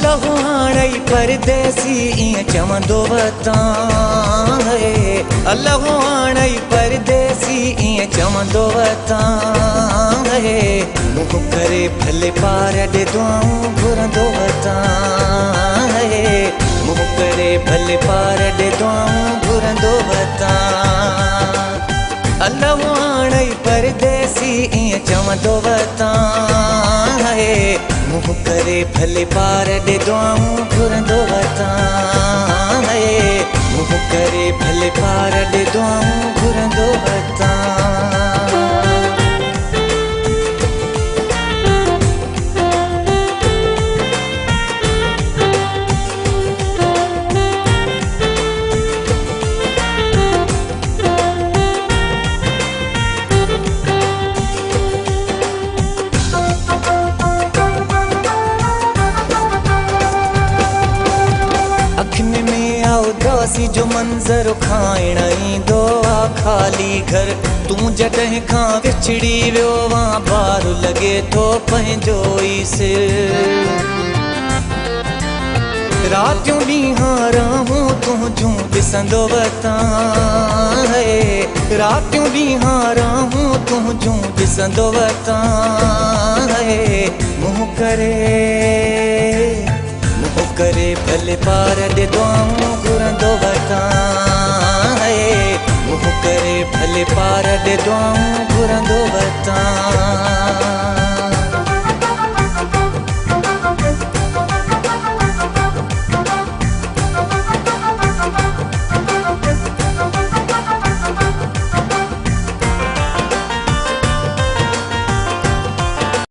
अल्लाह हाणे परदेसी ईअं चवंदो वतां है। अल्लाह हाणे परदेसी ईअं चवंदो वतां है। मुंहुं करे भले पार ॾे दुआऊं घुरंदो वतां है। मुंहुं करे भले पार ॾे दुआऊं घुरंदो वतां। अल्लाह हाणे परदेसी ईअं चवंदो वतां है। मुंहुं करे भले पार ॾे दुआऊं घुरंदो वतां है। मुंहुं करे भले पार ॾे दुआऊं घुरंदो वतां। अखियुनि में उदासी जो मंज़र खाइण ईंदो आ ख़ाली घर। तूं जॾहिं खां विछड़ी वियो आं बार लॻे थो पंहिंजो ई सिर। रातियूं ॾींहं रहूं तुंहिंजूं ॾिसंदो वतां है। रातियूं ॾींहं रहूं तुंहिंजूं ॾिसंदो वतां है। मुंहुं करे भले पार ॾे दुआऊं घुरंदो वतां है। मुंहुं करे भले पार ॾे दुआऊं घुरंदो वतां।